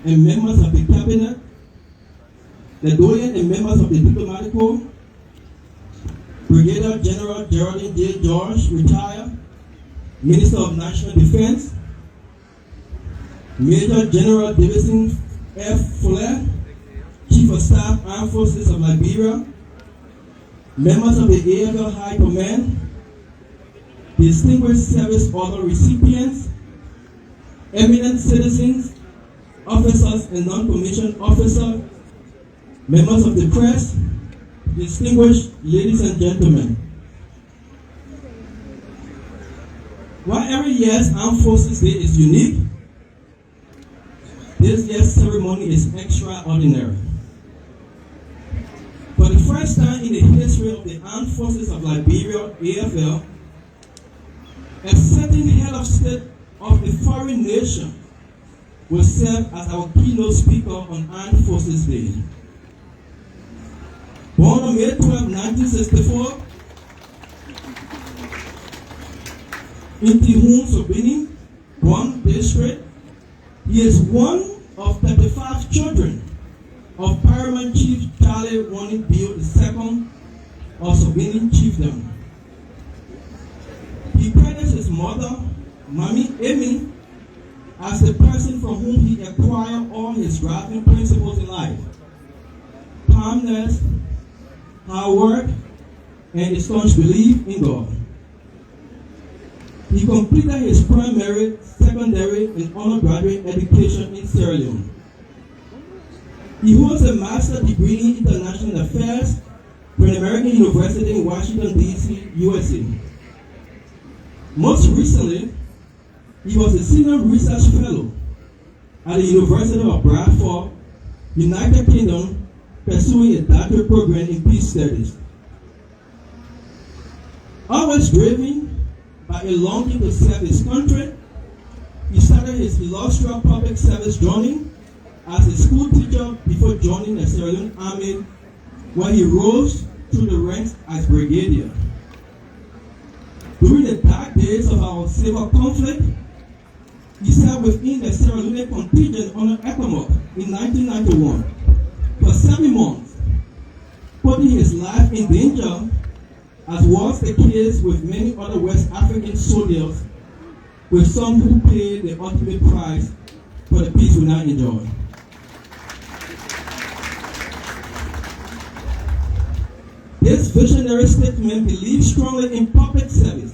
and members of the cabinet, the Dorian and members of the diplomatic corps, Brigadier General Geraldine J. George, retired, Minister of National Defense, Major General Davidson F. Fuller, Chief of Staff, Armed Forces of Liberia, members of the AFL High Command, distinguished service order recipients, eminent citizens, officers and non-commissioned officers, members of the press, distinguished ladies and gentlemen. While every year's Armed Forces Day is unique, this year's ceremony is extraordinary. For the first time in the history of the Armed Forces of Liberia, AFL, a certain head of state of a foreign nation will serve as our keynote speaker on Armed Forces Day. Born on May 12, 1964, in Tihun, Sobini, Guam District, he is one of 35 children of Paramount Chief Charlie Warren Bill II of Sobini Chiefdom. He credits his mother, Mami Amy, as the person from whom he acquired all his driving principles in life: calmness, hard work, and a staunch belief in God. He completed his primary, secondary, and undergraduate education in Sierra Leone. He holds a master's degree in international affairs from the American University in Washington, D.C., USA. Most recently, he was a senior research fellow at the University of Bradford, United Kingdom, pursuing a doctorate program in peace studies. Always driven by a longing to serve his country, he started his illustrious public service journey as a school teacher before joining the Sierra Leone Army, where he rose through the ranks as brigadier. During the dark days of our civil conflict, he served within the Sierra Leone contingent under ECOMOG in 1991 for 7 months, putting his life in danger, as was the case with many other West African soldiers, with some who paid the ultimate price for the peace we now enjoy. This visionary statesman believes strongly in public service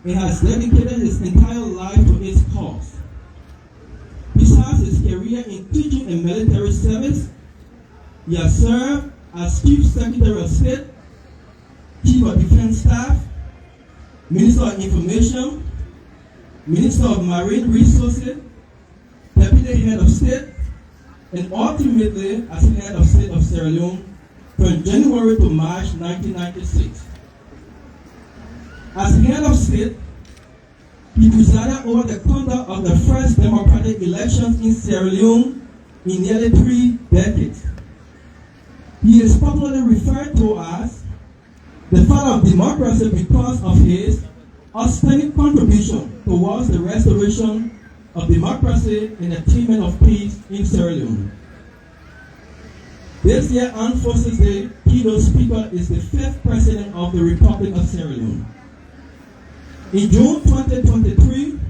and has dedicated his entire life to its cause. Besides his career in teaching and military service, he has served as Chief Secretary of State, Chief of Defense Staff, Minister of Information, Minister of Marine Resources, Deputy Head of State, and ultimately as Head of State of Sierra Leone from January to March 1996. As Head of State, he presided over the conduct of the first democratic elections in Sierra Leone in nearly 3 decades. He is popularly referred to as the father of democracy because of his outstanding contribution towards the restoration of democracy and attainment of peace in Sierra Leone. This year's Armed Forces Day keynote speaker is the 5th President of the Republic of Sierra Leone. In June 2023,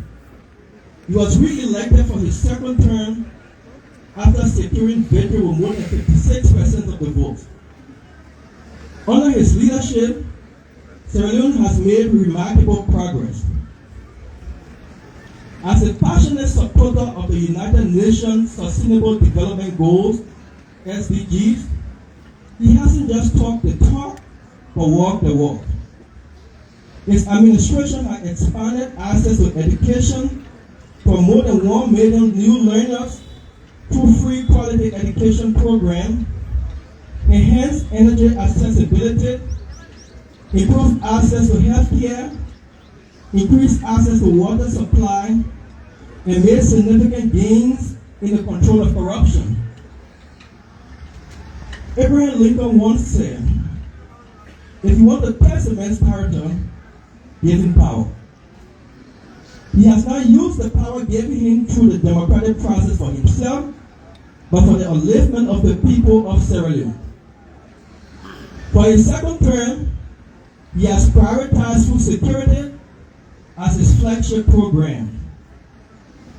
he was re-elected for his 2nd term after securing victory with more than 56% of the votes. Under his leadership, Sierra Leone has made remarkable progress. As a passionate supporter of the United Nations Sustainable Development Goals, SDGs, he hasn't just talked the talk, but walked the walk. His administration has expanded access to education for more than 1 million new learners through free quality education programs, enhanced energy accessibility, improved access to health care, increased access to water supply, and made significant gains in the control of corruption. Abraham Lincoln once said, if you want to test a man's character, give him power. He has now used the power given him through the democratic process for himself but for the upliftment of the people of Sierra Leone. For his second term, he has prioritized food security as his flagship program.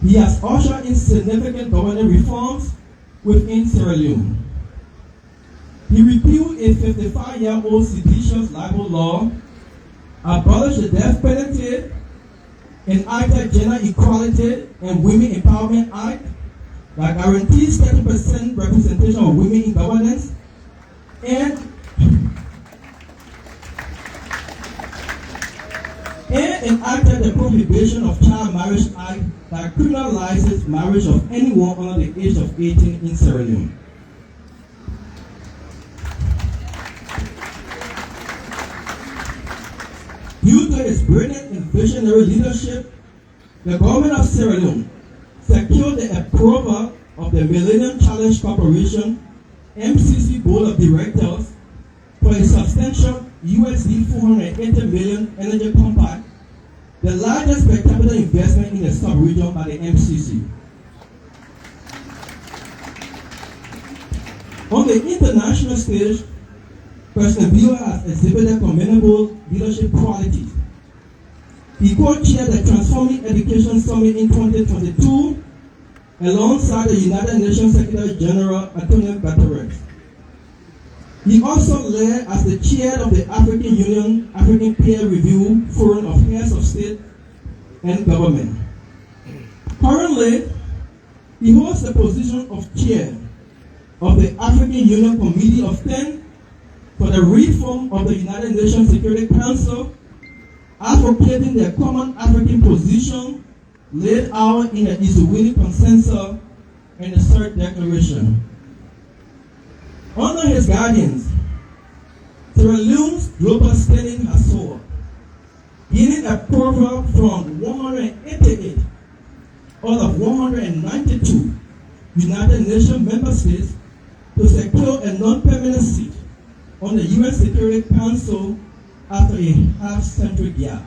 He has ushered in significant governance reforms within Sierra Leone. He repealed a 55-year-old seditious libel law, abolished the death penalty, enacted Gender Equality and Women Empowerment Act that guarantees 30% representation of women in governance, and enacted the Prohibition of Child Marriage Act that criminalizes marriage of anyone under the age of 18 in Sierra Leone. Due to his brilliant and visionary leadership, the government of Sierra Leone secured the approval of the Millennium Challenge Corporation MCC Board of Directors for a substantial USD 480 million energy compact, the largest per capita investment in the sub-region by the MCC. On the international stage, President Bio has exhibited commendable leadership qualities. He co-chaired the Transforming Education Summit in 2022 alongside the United Nations Secretary General Antonio Guterres. He also led as the chair of the African Union African Peer Review Forum of Heads of State and Government. Currently, he holds the position of chair of the African Union Committee of 10 for the reform of the United Nations Security Council, advocating the common African position laid out in the Iswini Consensus and the Third Declaration. Under his guidance, Sierra Leone's global standing has soared, gaining approval from 188 out of 192 United Nations member states to secure a non-permanent seat on the UN Security Council after a half-century gap.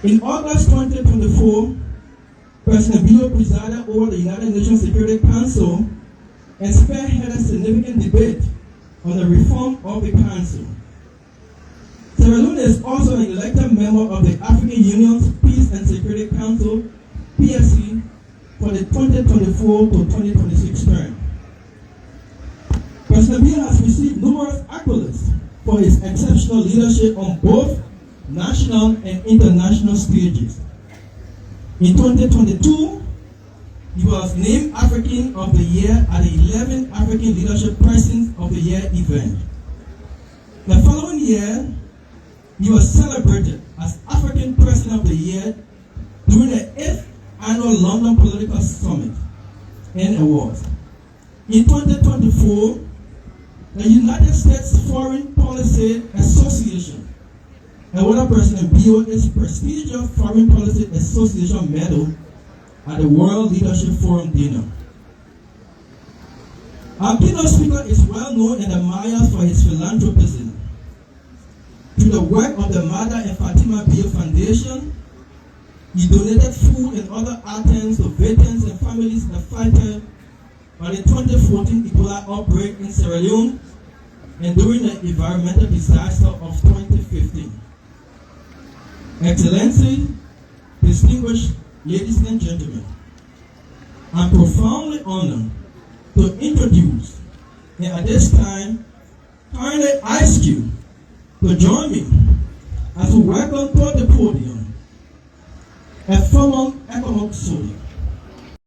In August 2024, President Bio presided over the United Nations Security Council and spearheaded significant debate on the reform of the Council. Sierra Leone is also an elected member of the African Union's Peace and Security Council, PSC, for the 2024 to 2026 term. President Bio has received numerous accolades for his exceptional leadership on both national and international stages. In 2022, he was named African of the Year at the 11th African Leadership Person of the Year event. The following year, he was celebrated as African Person of the Year during the 8th Annual London Political Summit and Awards. In 2024, the United States Foreign Policy Association awarded President Bio his prestigious Foreign Policy Association Medal at the World Leadership Forum dinner. Our keynote speaker is well known and admired for his philanthropism. Through the work of the Mada and Fatima Bio Foundation, he donated food and other items to veterans and families affected by the 2014 Ebola outbreak in Sierra Leone and during the environmental disaster of 2015. Excellency, distinguished ladies and gentlemen, I'm profoundly honored to introduce and at this time kindly ask you to join me as we welcome to the podium a former economic soldier,